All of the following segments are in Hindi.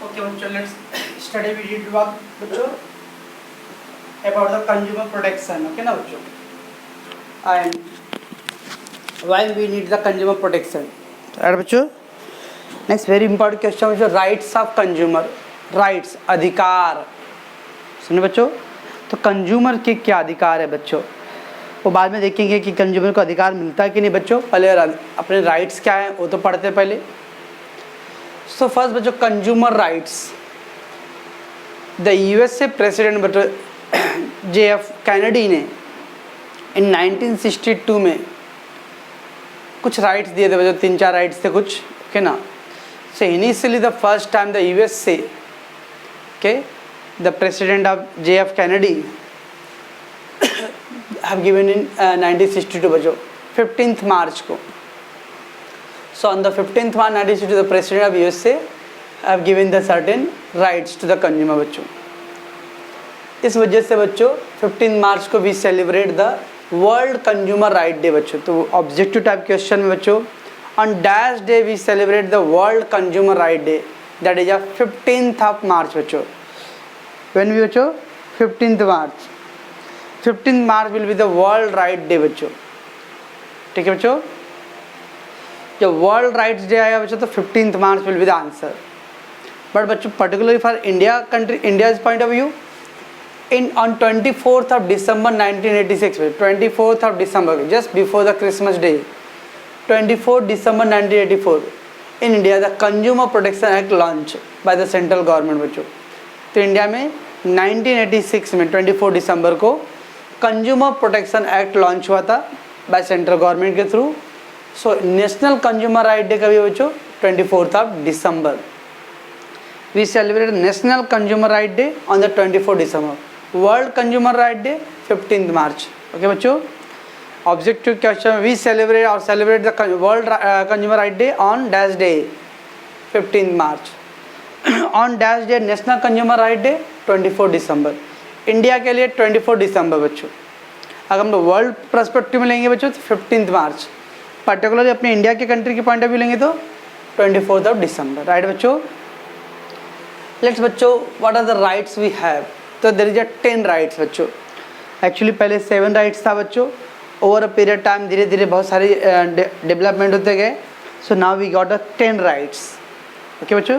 Okay, bachcho, let's study we did about bachcho about the consumer protection. Okay, now bachcho, and why we need the consumer protection. Alright bachcho, next very important question bachcho, rights of consumer. Rights, अधिकार. सुनिए बच्चों, तो कंज्यूमर के क्या अधिकार है बच्चों, वो बाद में देखेंगे कि कंज्यूमर को अधिकार मिलता है कि नहीं बच्चों. पहले अपने राइट्स क्या है वो तो पढ़ते पहले. सो फर्स्ट बच्चों, consumer rights. The USA president बच्चों JF कैनेडी ने इन 1962 में कुछ राइट्स दिए थे बच्चों, 3-4 राइट्स थे कुछ, ओके ना. So initially the first time the USA, okay, the president of JF Kennedy have given in 1962 बच्चों 15th March को. So on the 15th March 1962 the president of USA have given the certain rights to the consumer बच्चों. इस वजह से बच्चों 15 मार्च को we celebrate the World Consumer Right Day बच्चों. तो ऑब्जेक्टिव टाइप क्वेश्चन में बच्चों, on dash day we celebrate the World Consumer Right Day, that is 15th of March बच्चों. When we बच्चों 15th March, 15th March will be the World Right Day बच्चों. ठीक है बच्चों, जब World Rights Day आएगा बच्चों तो 15th March will be the answer. But बच्चों particularly for India country, India's point of view, in on 24th of December 1986, 24th of December, just before the Christmas day, 24th December 1984, in India the Consumer Protection Act launched by the central government बच्चों. तो इंडिया में 1986 में 24 दिसंबर को कंज्यूमर प्रोटेक्शन एक्ट लॉन्च हुआ था बाय सेंट्रल गवर्नमेंट के through. So national consumer right day कभी बच्चों 24th of December. We celebrate national consumer right day on the 24 December. World consumer right day 15th March. Okay बच्चों, ऑब्जेक्टिव क्वेश्चन, वी सेलिब्रेट और celebrate the world consumer right day on dash day 15th March. On dash day national consumer right day 24 December. India के लिए 24 दिसंबर बच्चों. अगर हम वर्ल्ड पर्सपेक्टिव में लेंगे बच्चों तो 15th मार्च. पर्टिकुलरली अपने इंडिया के कंट्री के पॉइंट ऑफ व्यू लेंगे तो 24th ऑफ दिसंबर. राइट बच्चों. लेट्स बच्चों, what are the rights we have. तो देयर इज 10 राइट्स बच्चों. एक्चुअली पहले 7 राइट्स था बच्चों. ओवर अ पीरियड टाइम धीरे धीरे बहुत सारी डेवलपमेंट होते गए. So now we got 10 rights. Okay बच्चों,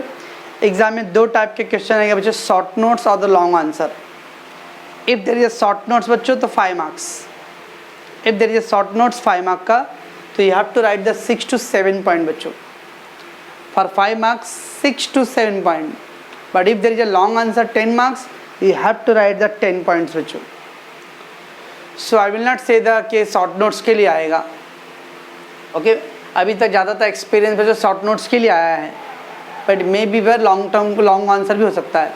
एग्जाम में 2 टाइप के क्वेश्चन आएंगे बच्चों, शॉर्ट नोट्स और the long answer. If there is short notes बच्चों तो 5 marks. If there is short notes 5 mark का, तो you have to write the 6 to 7 point बच्चों. For 5 marks 6 to 7 point. But if there is a long answer 10 marks, you have to write the 10 points बच्चों. So I will not say the कि शॉर्ट नोट्स के लिए आएगा. ओके, अभी तक ज़्यादातर एक्सपीरियंस बच्चों शॉर्ट नोट्स के लिए आया है, but maybe where long term long answer भी हो सकता है.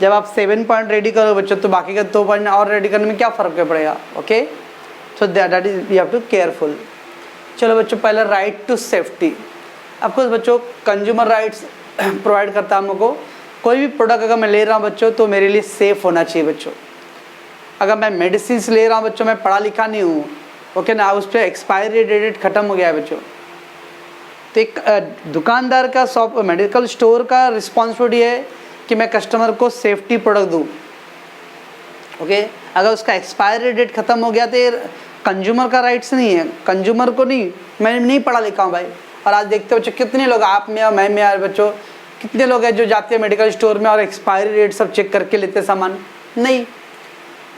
जब आप 7 पॉइंट रेडी करो बच्चों तो बाकी का 2 पॉइंट और रेडी करने में क्या फ़र्क पड़ेगा. Okay, so that is you have to careful. चलो बच्चों, पहले राइट टू सेफ्टी. ऑफकोर्स बच्चों कंज्यूमर राइट्स प्रोवाइड करता है हमको. कोई भी प्रोडक्ट अगर मैं ले रहा हूँ बच्चों तो मेरे लिए सेफ़ होना चाहिए बच्चों. अगर मैं मेडिसिन ले रहा हूँ बच्चों, मैं पढ़ा लिखा नहीं हूँ, ओके ना, उस पर एक्सपायरी डेट ख़त्म हो गया है बच्चों, तो एक दुकानदार का शॉप मेडिकल स्टोर का रिस्पॉन्सिबिलिटी है कि मैं कस्टमर को सेफ्टी प्रोडक्ट दूँ. ओके, अगर उसका एक्सपायरी डेट ख़त्म हो गया तो ये कंज्यूमर का राइट्स नहीं है. कंज्यूमर को नहीं, मैं नहीं पढ़ा लिखा हूँ भाई. और आज देखते हो बच्चों कितने लोग, आप में और मैं में यार बच्चों, कितने लोग हैं जो जाते हैं मेडिकल स्टोर में और एक्सपायरी डेट सब चेक करके लेते सामान. नहीं,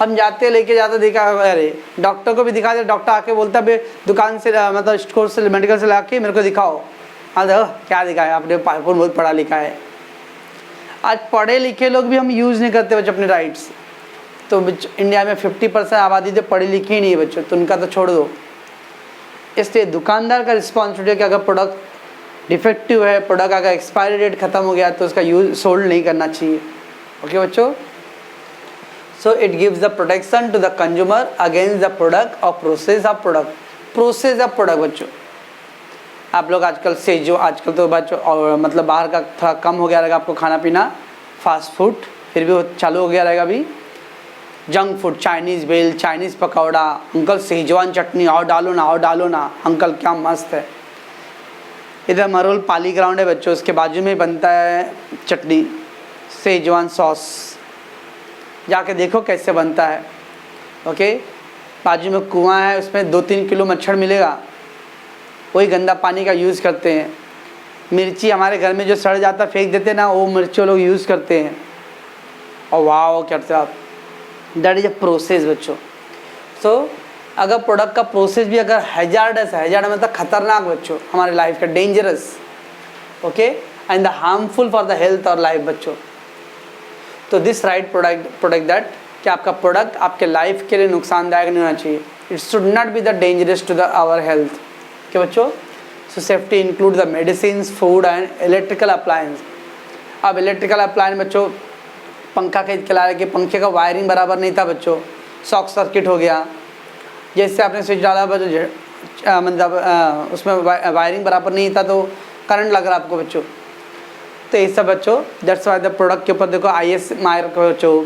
हम जाते लेके जाते, देखा अरे डॉक्टर को भी दिखा दे, डॉक्टर आके बोलता है दुकान से मतलब स्टोर से मेडिकल से लाके मेरे को दिखाओ. हाँ देखो क्या दिखाया आपने, कौन बहुत पढ़ा लिखा है. आज पढ़े लिखे लोग भी हम यूज़ नहीं करते बच्चों अपने राइट्स. तो इंडिया में 50% आबादी तो पढ़ी लिखी ही नहीं है बच्चों, तो उनका तो छोड़ दो. इसलिए दुकानदार का रिस्पॉन्सिबिलिटी है कि अगर प्रोडक्ट डिफेक्टिव है, प्रोडक्ट अगर एक्सपायरी डेट ख़त्म हो गया तो उसका यूज सोल्ड नहीं करना चाहिए. ओके बच्चों, so it gives the protection to the consumer against the product or process of product बच्चों. आप लोग आजकल से जो आजकल तो बच्चों और मतलब बाहर का थोड़ा कम हो गया रहेगा आपको खाना पीना, फास्ट फूड फिर भी चालू हो गया रहेगा अभी. Junk food, Chinese bhel, Chinese pakora, uncle Schezwan chutney और डालो ना अंकल क्या मस्त है. इधर मरोल पाली ग्राउंड है बच्चों, उसके बाजू में बनता है चटनी सेजवान सॉस, जाके देखो कैसे बनता है। ओके, बाजू में कुआं है, उसमें 2-3 किलो मच्छर मिलेगा, वही गंदा पानी का यूज़ करते हैं। मिर्ची हमारे घर में जो सड़ जाता फेंक देते ना, वो मिर्ची लोग यूज़ करते हैं और वाह करते आप, दैट इज अ प्रोसेस बच्चों। सो अगर प्रोडक्ट का प्रोसेस भी अगर हैजार्डस है, हैजार्ड मतलब खतरनाक बच्चों, हमारे लाइफ का dangerous, okay, and the harmful for the health और लाइफ बच्चों, तो दिस राइट प्रोडक्ट दैट कि आपका प्रोडक्ट आपके लाइफ के लिए नुकसानदायक नहीं होना चाहिए, it should not be the dangerous to the our health. क्या बच्चों? So safety include the medicine, food and electrical appliance. अब इलेक्ट्रिकल अप्लायंस बच्चों, पंखा खरीद के लाया कि पंखे का वायरिंग बराबर नहीं था बच्चों, शॉर्ट सर्किट हो गया, जैसे आपने स्विच डाला मतलब उसमें वायरिंग बराबर नहीं था तो करंट लग रहा आपको बच्चों। तो ये सब बच्चों, दैट्स वाई द प्रोडक्ट के ऊपर देखो IS मार्क बच्चों,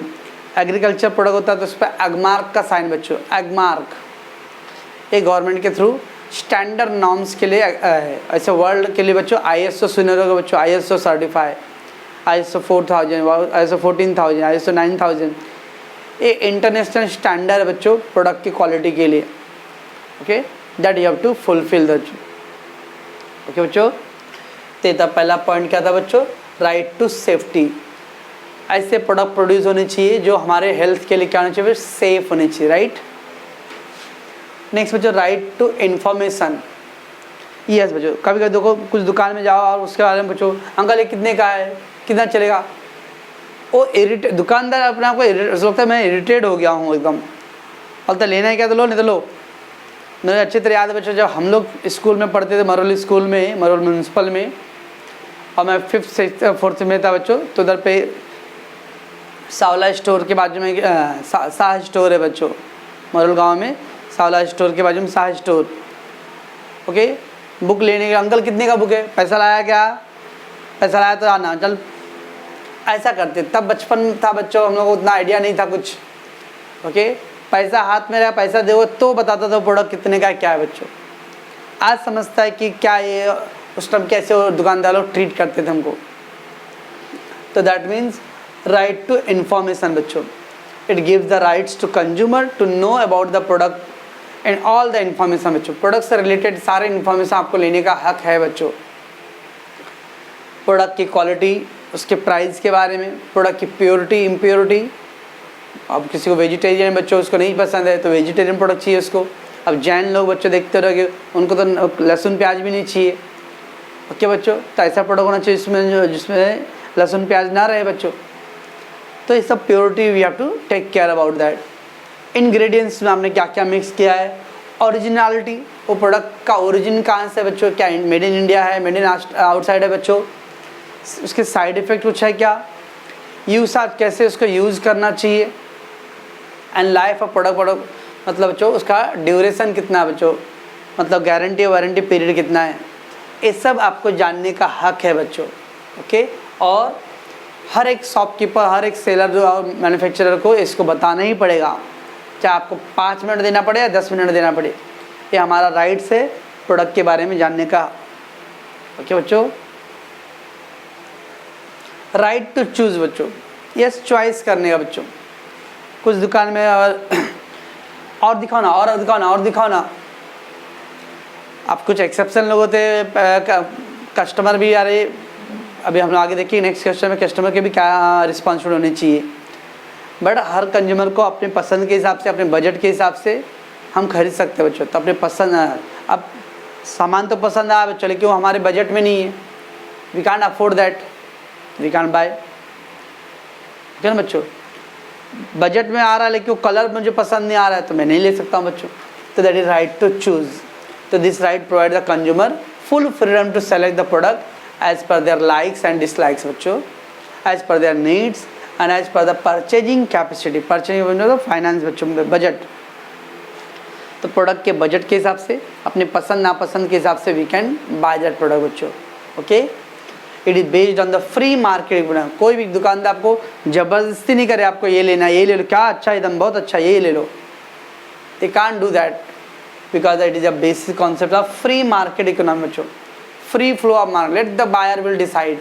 एग्रीकल्चर प्रोडक्ट होता है तो उस पर एगमार्क का साइन बच्चों, एगमार्क ये गवर्नमेंट के थ्रू स्टैंडर्ड नॉर्म्स के लिए है। ऐसे वर्ल्ड के लिए बच्चों ISO सुने होगा बच्चों, ISO certify, ISO 4000, ISO 14000, ISO 9000, ये इंटरनेशनल स्टैंडर्ड बच्चों प्रोडक्ट की क्वालिटी के लिए। Okay, that you have to fulfil the. Okay बच्चों, तो पहला पॉइंट क्या था बच्चों? Right to safety. ऐसे प्रोडक्ट प्रोड्यूस होने चाहिए जो हमारे हेल्थ के लिए क्या होना चाहिए? सेफ होने चाहिए, राइट। नेक्स्ट बच्चों, राइट टू इन्फॉर्मेशन। यस बच्चों, कभी कभी देखो कुछ दुकान में जाओ और उसके बारे में पूछो, अंकल ये कितने का है, कितना चलेगा, वो इरिटेट, दुकानदार अपने आप को लगता है मैं इरिटेट हो गया हूँ एकदम, अब तो लेना है क्या तो लो, नहीं तो लो। मुझे अच्छी तरह याद है बच्चों, जब हम लोग स्कूल में पढ़ते थे, मरोली स्कूल में, मरोल म्यूनसिपल में, और मैं 5th 6th 4th में था बच्चों, तो उधर पे सावला स्टोर के बाजू में शाह स्टोर है बच्चों, मरोल गांव में सावला स्टोर के बाजू में शाह स्टोर। ओके, बुक लेने के, अंकल कितने का बुक है, पैसा लाया क्या, पैसा लाया तो आना, चल, ऐसा करते। तब बचपन था बच्चों, हम लोग को उतना आइडिया नहीं था कुछ। ओके, पैसा हाथ में रहा, पैसा दो तो बताता था प्रोडक्ट कितने का क्या है बच्चों। आज समझता है कि क्या ये, उस टाइम कैसे वो दुकानदार लोग ट्रीट करते थे हमको। तो that means right to information बच्चों, it gives the rights to consumer to know about the product and all the information बच्चों। प्रोडक्ट से रिलेटेड सारे इन्फॉर्मेशन आपको लेने का हक है बच्चों। प्रोडक्ट की क्वालिटी, उसके प्राइस के बारे में, प्रोडक्ट की प्योरिटी, इम्प्योरिटी। अब किसी को वेजिटेरियन बच्चों उसको नहीं पसंद है तो वेजिटेरियन प्रोडक्ट चाहिए उसको। अब जैन लोग बच्चों देखते रहोगे, उनको तो लहसुन प्याज भी नहीं चाहिए। ओके बच्चों, तो ऐसा प्रोडक्ट होना चाहिए जिसमें लहसुन प्याज ना रहे बच्चों। तो ये सब purity we have to take care about that. Ingredients में हमने क्या क्या मिक्स किया है, ओरिजिनलिटी, वो प्रोडक्ट का ओरिजिन कहाँ से बच्चों, क्या मेड इन इंडिया है, मेड इन आउटसाइड है बच्चों, उसके साइड इफ़ेक्ट कुछ है क्या, यूज़ कैसे उसको यूज़ करना चाहिए, एंड लाइफ ऑफ प्रोडक्ट मतलब बच्चों उसका ड्यूरेशन कितना है बच्चों, मतलब गारंटी वारंटी पीरियड कितना है, ये सब आपको जानने का हक है बच्चों। ओके, और हर एक शॉपकीपर, हर एक सेलर जो मैन्युफैक्चरर को इसको बताना ही पड़ेगा, चाहे आपको 5 मिनट देना पड़े या 10 मिनट देना पड़े। ये हमारा राइट्स है प्रोडक्ट के बारे में जानने का। ओके बच्चों, राइट टू चूज़ बच्चों, यस चॉइस करने का बच्चों। कुछ दुकान में और दिखाओ ना, और दिखाओ ना, और दिखाओ ना। अब कुछ एक्सेप्शन लोग होते हैं, कस्टमर भी, अरे अभी हम लोग आगे देखिए नेक्स्ट क्वेश्चन में कस्टमर के भी क्या रिस्पॉन्सिबल होने चाहिए। बट हर कंज्यूमर को अपने पसंद के हिसाब से, अपने बजट के हिसाब से हम खरीद सकते हैं बच्चों। तो अपने पसंद, अब सामान तो पसंद आया बच्चों, लेकिन वो हमारे बजट में नहीं है, we can't afford that, we can't buy. ठीक है ना बच्चों, बजट में आ रहा है लेकिन वो कलर मुझे पसंद नहीं आ रहा है तो मैं नहीं ले सकता हूँ बच्चों। तो that is right to choose. तो this right provide the consumer full freedom to select the product as per their likes and dislikes बच्चों, as per their needs and as per the purchasing capacity। purchasing मतलब फाइनेंस बच्चों, बजट। तो प्रोडक्ट के बजट के हिसाब से, अपने पसंद नापसंद के हिसाब से we can buy that product बच्चों। Okay, it is based on the free market. कोई भी दुकानदार आपको ज़बरदस्ती नहीं करे आपको ये लेना, ये ले लो, क्या अच्छा एकदम बहुत अच्छा ये ले लो, they can't do that because it is a basic concept of free market economy बच्चों। Free flow of market, let the buyer will decide.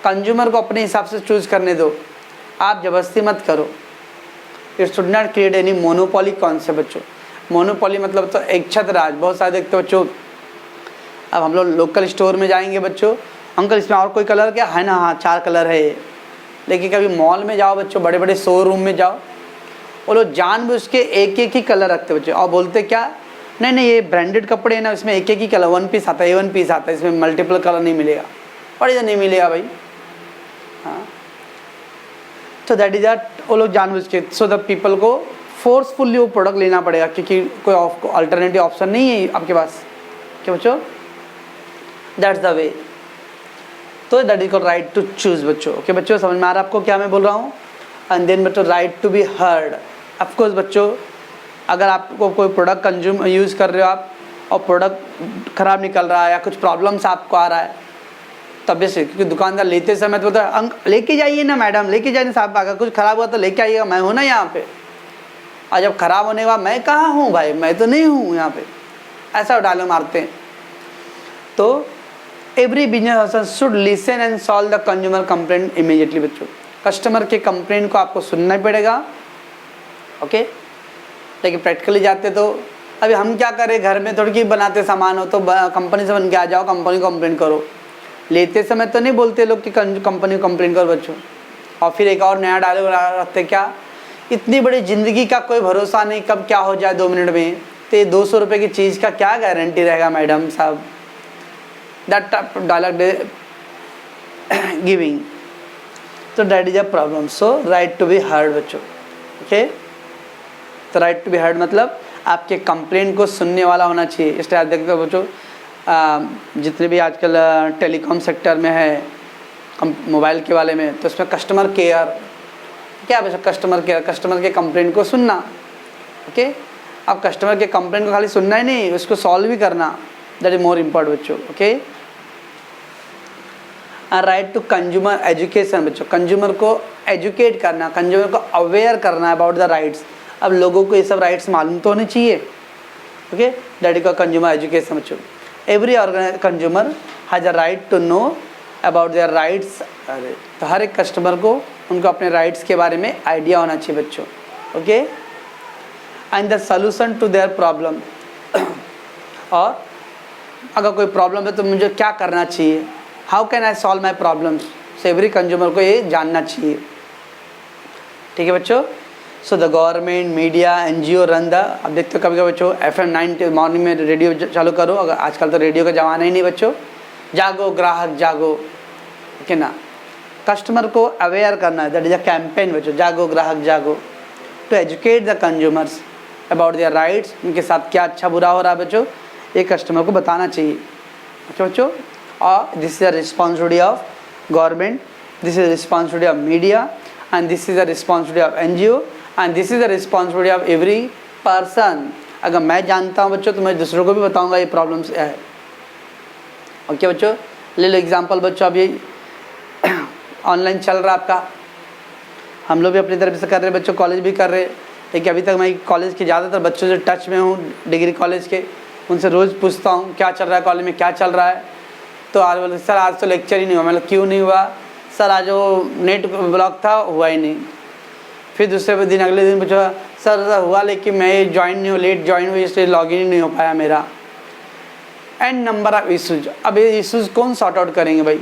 Consumer को अपने हिसाब से चूज करने दो, आप जबरदस्ती मत करो। It should not create any monopoly concept बच्चों। मोनोपोली मतलब तो एक छत राज, बहुत सारे देखते हो बच्चों। अब हम लोग लोकल स्टोर में जाएंगे बच्चों, अंकल इसमें और कोई कलर क्या है ना, हाँ 4 कलर है ये। लेकिन कभी मॉल में जाओ बच्चों, बड़े बड़े शोरूम में जाओ, वो लोग जानबूझ के एक एक ही कलर रखते बच्चों, और बोलते क्या, नहीं नहीं ये ब्रांडेड कपड़े हैं ना, इसमें एक एक ही कलर, 1 पीस आता है, 1 पीस आता है, इसमें मल्टीपल कलर नहीं मिलेगा। और इधर नहीं मिलेगा भाई, हाँ। तो दैट इज दैट, वो लोग जानबूझ के, सो द पीपल को फोर्सफुली वो प्रोडक्ट लेना पड़ेगा, क्योंकि कोई अल्टरनेटिव ऑप्शन नहीं है आपके पास। क्या बच्चों, दैट्स द वे। तो that is called right to choose बच्चों। ओके बच्चों, समझ में आ रहा है आपको क्या मैं बोल रहा हूँ। एंड देन बच्चों, right to be heard. Of course बच्चों, अगर आपको कोई प्रोडक्ट कंज्यूम यूज़ कर रहे हो आप, और प्रोडक्ट ख़राब निकल रहा है या कुछ प्रॉब्लम्स आपको आ रहा है, तब से, क्योंकि दुकानदार लेते समय तो बोलता है लेके जाइए ना मैडम, लेके जाइए साहब, अगर कुछ ख़राब हुआ तो लेके आइएगा, मैं हूँ ना यहाँ पे। और जब ख़राब होने के बाद मैं कहाँ हूँ भाई, मैं तो नहीं हूँ यहाँ पे, ऐसा डायलॉग मारते हैं। तो every business person should listen and solve the consumer complaint immediately बच्चों। कस्टमर के कंप्लेंट को आपको सुनना ही पड़ेगा। ओके, लेकिन प्रैक्टिकली जाते तो अभी हम क्या करें, घर में थोड़ी की बनाते सामान हो तो कंपनी से बन के आ जाओ, कंपनी को कंप्लेंट करो। लेते समय तो नहीं बोलते लोग कि कंपनी को कंप्लेंट करो बच्चों। और फिर एक और नया डायलॉग रखते, क्या इतनी बड़ी ज़िंदगी का कोई भरोसा नहीं, कब क्या हो जाए 2 मिनट में, तो ये 200 रुपये की चीज़ का क्या गारंटी रहेगा मैडम साहब। दैट डायलॉग गिविंग, तो that is a problem. So right to be heard बच्चों। ओके, तो राइट टू बी हर्ड मतलब आपके कंप्लेंट को सुनने वाला होना चाहिए। इसलिए आप देखते हो बच्चों, जितने भी आजकल टेलीकॉम सेक्टर में है, मोबाइल के वाले में, तो उसमें कस्टमर केयर क्या है बच्चों, कस्टमर केयर, कस्टमर के कंप्लेंट को सुनना। ओके, अब कस्टमर के कंप्लेंट को खाली सुनना ही नहीं, उसको सॉल्व भी करना, दैट इज मोर इम्पोर्टेंट बच्चों। Okay, right to consumer education बच्चों, कंज्यूमर को एजुकेट करना, कंज्यूमर को अवेयर करना अबाउट द राइट्स। अब लोगों को ये सब राइट्स मालूम तो होने चाहिए। Okay, that is consumer education बच्चों। Every consumer has a right to know about their rights. तो हर एक कस्टमर को उनको अपने राइट्स के बारे में आइडिया होना चाहिए बच्चों। Okay, and the solution to their problem, और अगर कोई प्रॉब्लम है तो मुझे क्या करना चाहिए, how can I solve my problems. So every consumer को ये जानना चाहिए। ठीक है बच्चों। So the government, media, NGO run the, अब देखते हो कभी कभी बच्चों FM 9 मॉर्निंग में रेडियो चालू करो, अगर आजकल तो रेडियो का ज़माना ही नहीं बच्चों। जागो ग्राहक जागो, ठीक है ना, कस्टमर को अवेयर करना है, दैट इज अ कैंपेन बच्चों, जागो ग्राहक जागो, to educate the consumers about their rights. उनके साथ क्या अच्छा बुरा हो रहा है बच्चों, ये कस्टमर को बताना चाहिए। अच्छा बच्चों, और this is the responsibility of government, this is the responsibility of media, and this is the responsibility of NGO, and this is the responsibility of every person. अगर मैं जानता हूँ बच्चों तो मैं दूसरों को भी बताऊँगा ये प्रॉब्लम्स है। ओके बच्चों, ले लो एग्जाम्पल बच्चों, अब ये ऑनलाइन चल रहा है आपका, हम लोग भी अपनी तरफ से कर रहे हैं बच्चों, कॉलेज भी कर रहे हैं। लेकिन अभी तक मैं कॉलेज के ज़्यादातर बच्चों से टच में हूँ, डिग्री कॉलेज के, उनसे रोज़ पूछता हूँ क्या चल रहा है कॉलेज में, क्या चल रहा है। तो आज बोले सर आज तो लेक्चर ही नहीं हुआ। मतलब क्यों नहीं हुआ सर, आज वो नेट ब्लॉक था, हुआ ही नहीं। फिर दूसरे दिन अगले दिन पूछा सर हुआ लेकिन मैं ज्वाइन नहीं हूँ, लेट ज्वाइन हुई इसलिए लॉगिन ही नहीं हो पाया मेरा। एंड नंबर ऑफ इशूज, अब ये इशूज कौन सॉर्ट आउट करेंगे भाई,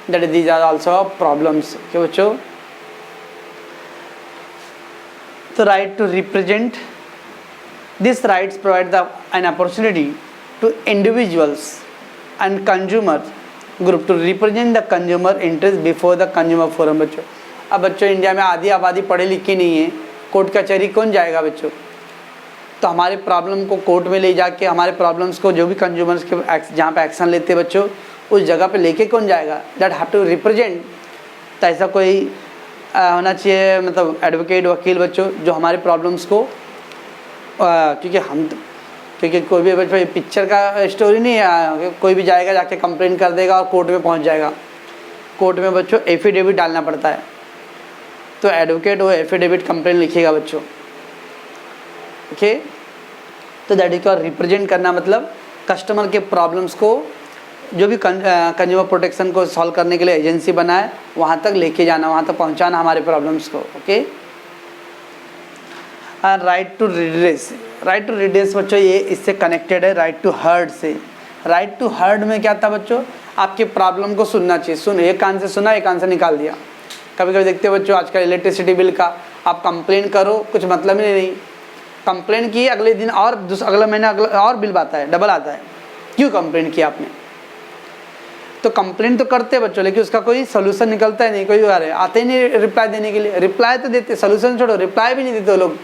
that is these are also problems. क्या बच्चों, तो right to represent, this rights provide the an opportunity to individuals and consumer group to represent the consumer interest before the consumer forum. बच्चों, अब बच्चों इंडिया में आधी आबादी पढ़े लिखी नहीं है, कोर्ट कचहरी कौन जाएगा बच्चों। तो हमारे प्रॉब्लम को कोर्ट में ले जाके, हमारे प्रॉब्लम्स को जो भी कंज्यूमर्स के जहाँ पे एक्शन लेते हैं बच्चों, उस जगह पे लेके कौन जाएगा, दैट हैव टू रिप्रेजेंट। तो ऐसा कोई होना चाहिए, मतलब एडवोकेट, वकील बच्चों, जो हमारे प्रॉब्लम्स को, क्योंकि कोई भी बच्चों पिक्चर का स्टोरी नहीं है, कोई भी जाएगा जाके कंप्लेन कर देगा और कोर्ट में पहुँच जाएगा। कोर्ट में बच्चों एफिडेविट डालना पड़ता है, तो एडवोकेट वो एफिडेविट कंप्लेन लिखेगा बच्चों। ओके, तो दैट इज कॉल्ड रिप्रेजेंट करना, मतलब कस्टमर के प्रॉब्लम्स को जो भी कंज्यूमर प्रोटेक्शन को सॉल्व करने के लिए एजेंसी बना है वहाँ तक लेके जाना, वहाँ तक पहुँचाना हमारे प्रॉब्लम्स को। Okay, right to redress. Right to redress बच्चों ये इससे कनेक्टेड है राइट टू हर्ड से। राइट टू हर्ड में क्या था बच्चों, आपके प्रॉब्लम को सुनना चाहिए। सुन, एक कान से सुना, एक कान से निकाल दिया। कभी कभी देखते हो बच्चों आजकल इलेक्ट्रिसिटी बिल का आप कंप्लेन करो, कुछ मतलब ही नहीं। कंप्लेन किए अगले दिन और अगला महीना अगला और बिल आता है, डबल आता है। क्यों कंप्लेन किया आपने? तो कंप्लेन तो करते बच्चों, लेकिन उसका कोई सोल्यूशन निकलता ही नहीं। कोई अरे आते ही नहीं रिप्लाई देने के लिए। रिप्लाई तो देते, सोल्यूशन छोड़ो, रिप्लाई भी नहीं देते वो लोग।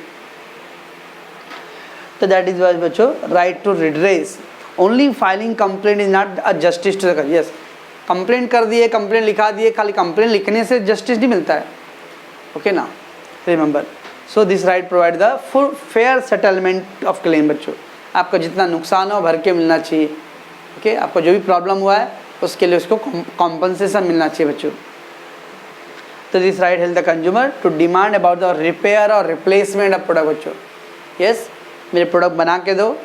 तो दैट इज वाई बच्चों right to redress. Only filing complaint is not a justice to the. Yes, complaint कर दिए, कंप्लेंट लिखा दिए, खाली कंप्लेंट लिखने से जस्टिस नहीं मिलता है। ओके ना, remember. So this right provide the full fair settlement of claim. बच्चों आपका जितना नुकसान हो भर के मिलना चाहिए। ओके, आपको जो भी प्रॉब्लम हुआ है उसके लिए उसको कॉम्पनसेशन मिलना चाहिए बच्चों। तो this right help the consumer to demand about the repair और रिप्लेसमेंट ऑफ प्रोडक्ट। बच्चों यस, मेरे प्रोडक्ट बना के दो।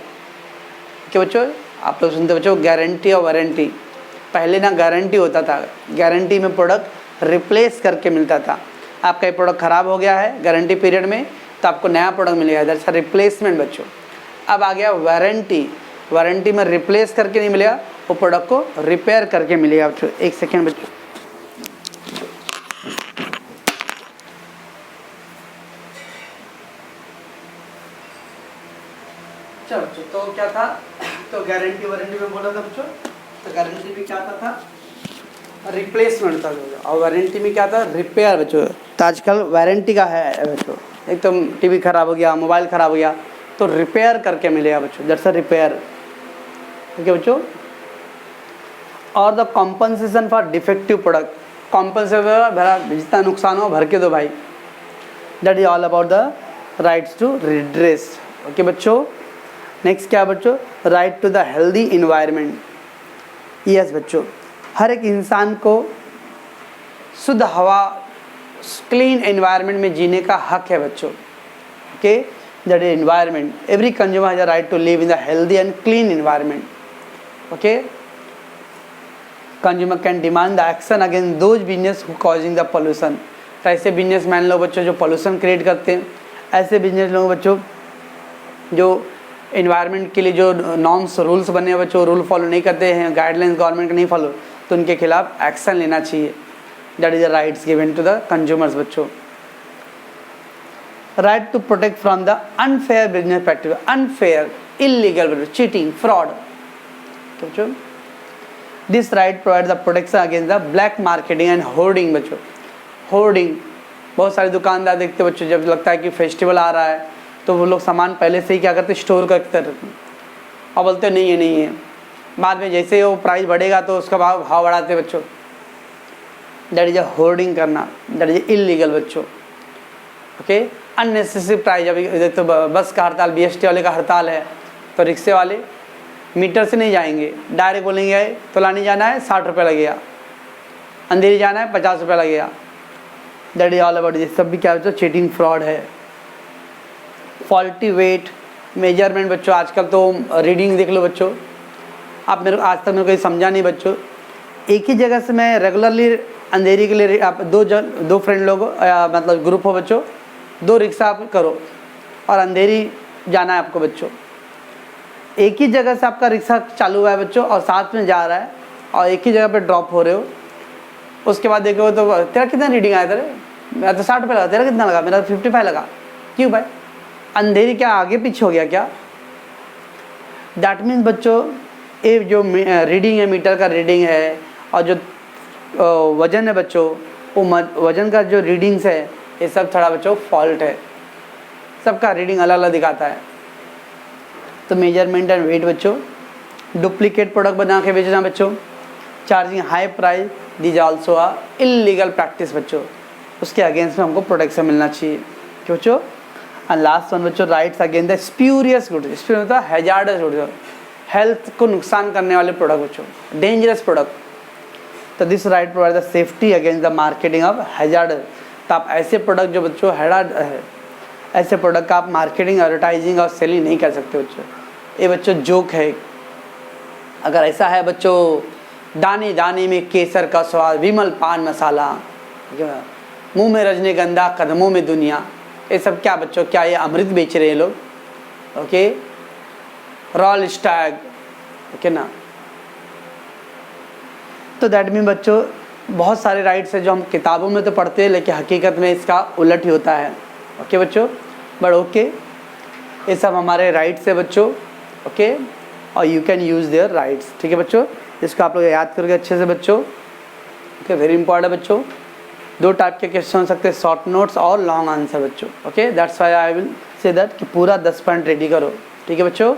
कि बच्चों आप लोग सुनते बच्चों गारंटी और वारंटी। पहले ना गारंटी होता था, गारंटी में प्रोडक्ट रिप्लेस करके मिलता था। आपका ये प्रोडक्ट ख़राब हो गया है गारंटी पीरियड में तो आपको नया प्रोडक्ट मिलेगा, दैट्स अ रिप्लेसमेंट बच्चों। अब आ गया वारंटी। वारंटी में रिप्लेस करके नहीं मिलेगा, वो प्रोडक्ट को रिपेयर करके मिलेगा बच्चों। एक सेकेंड बच्चों, चलो बच्चों। तो क्या था, तो गारंटी वारंटी में बोला था बच्चों। तो गारंटी में क्या था रिप्लेसमेंट था, और वारंटी में क्या था रिपेयर बच्चों। तो आजकल वारंटी का है बच्चों, एकदम टीवी खराब हो गया, मोबाइल खराब हो गया तो रिपेयर करके मिलेगा बच्चों, दैट्स अ रिपेयर। ठीक है बच्चों। और the compensation for defective product. Compensation भरा, जितना नुकसान हो भर के दो भाई। That is all about the rights to redress. Okay बच्चों। नेक्स्ट क्या बच्चों, right to the healthy environment. Yes बच्चों, हर एक इंसान को शुद्ध हवा, क्लीन एनवायरनमेंट में जीने का हक है बच्चों। Okay, that is environment. Every consumer has a right to live in the healthy and clean environment. Okay, consumer can demand the action against those business who causing the pollution. तो ऐसे बिजनेस मैन लोग बच्चों जो पोल्यूशन क्रिएट करते हैं, ऐसे बिजनेस लोग बच्चों जो इन्वायरमेंट के लिए जो नॉर्म्स रूल्स बने हैं बच्चों, रूल फॉलो नहीं करते हैं, गाइडलाइंस गवर्नमेंट का नहीं फॉलो, तो उनके खिलाफ एक्शन लेना चाहिए। That is the rights given to the consumers बच्चों। Right to protect from the unfair business practice. Unfair, illegal, cheating, fraud. तो बच्चों this right provide the protection against the black marketing and hoarding. बच्चों होर्डिंग, बहुत सारे दुकानदार देखते बच्चों, जब लगता है कि फेस्टिवल आ रहा है तो वो लोग सामान पहले से ही क्या करते, स्टोर करते रहते और बोलते नहीं है नहीं है। बाद में जैसे वो प्राइस बढ़ेगा तो उसका भाव बढ़ाते बच्चों। दैट इज अ होर्डिंग करना, दैट इज इलीगल बच्चों। Okay, unnecessary price. अभी देख तो बस का हड़ताल, BST वाले का हड़ताल है, तो रिक्शे वाले मीटर से नहीं जाएंगे, डायरेक्ट बोलेंगे तो लाने जाना है 60 रुपये लगेगा, अंधेरी जाना है 50 रुपये लगेगा। That is all about this. सब भी क्या बच्चों चीटिंग, फ्रॉड है। फॉल्टी वेट मेजरमेंट बच्चों, आजकल तो रीडिंग देख लो बच्चों। आप मेरे आज तक मेरे को समझा नहीं बच्चों। एक ही जगह से मैं रेगुलरली अंधेरी के लिए आप दो फ्रेंड लोग मतलब ग्रुप हो बच्चों, 2 रिक्शा आप करो और अंधेरी जाना है आपको बच्चों। एक ही जगह से आपका रिक्शा चालू हुआ है बच्चों और साथ में जा रहा है और एक ही जगह पे ड्रॉप हो रहे हो। उसके बाद देखो तो तेरा कितना रीडिंग आया तेरे, मेरा तो 60 रुपये लगा, तेरा कितना लगा, मेरा 55 लगा। क्यों भाई, अंधेरी क्या आगे पीछे हो गया क्या? दैट मीन्स बच्चों ये जो रीडिंग है, मीटर का रीडिंग है और जो वज़न है बच्चों, वो वज़न का जो रीडिंग्स है ये सब थोड़ा बच्चों फॉल्ट है। सबका रीडिंग अलग अलग दिखाता है। तो मेजरमेंट एंड वेट बच्चों, डुप्लीकेट प्रोडक्ट बना के बेचना बच्चों, charging high price, these also are illegal practice बच्चों। उसके अगेंस्ट में हमको प्रोटेक्शन मिलना चाहिए कि बच्चों। एंड लास्ट वन बच्चों, rights against the spurious goods. Spurious होता है हैजार्डस गुड्स, हेल्थ को नुकसान करने वाले प्रोडक्ट बच्चों, डेंजरस प्रोडक्ट। तो this right provide the safety against the marketing of hazards. तो आप ऐसे प्रोडक्ट जो बच्चों हैजार्ड है, ऐसे प्रोडक्ट का आप मार्केटिंग, एडवर्टाइजिंग और सेलिंग नहीं कर सकते बच्चों। ये बच्चों जोक है। अगर ऐसा है बच्चों दाने दाने में केसर का स्वाद, विमल पान मसाला, मुंह में रजनीगंधा, कदमों में दुनिया। ये सब क्या बच्चों, क्या ये अमृत बेच रहे हैं लोग? ओके, रॉयल स्टैग, ओके ना। तो दैट मीन बच्चों बहुत सारे राइट्स है जो हम किताबों में तो पढ़ते हैं, लेकिन हकीकत में इसका उलट ही होता है। ओके बच्चों, बट ओके, ये सब हमारे राइट्स है बच्चों। ओके, और you can use their rights. ठीक है बच्चों, इसको आप लोग याद करके अच्छे से बच्चों। ओके, वेरी इंपॉर्टेंट बच्चों। दो टाइप के क्वेश्चन हो सकते हैं, शॉर्ट नोट्स और लॉन्ग आंसर बच्चों। Okay, that's why I will say that कि पूरा 10 पॉइंट रेडी करो। ठीक है बच्चों।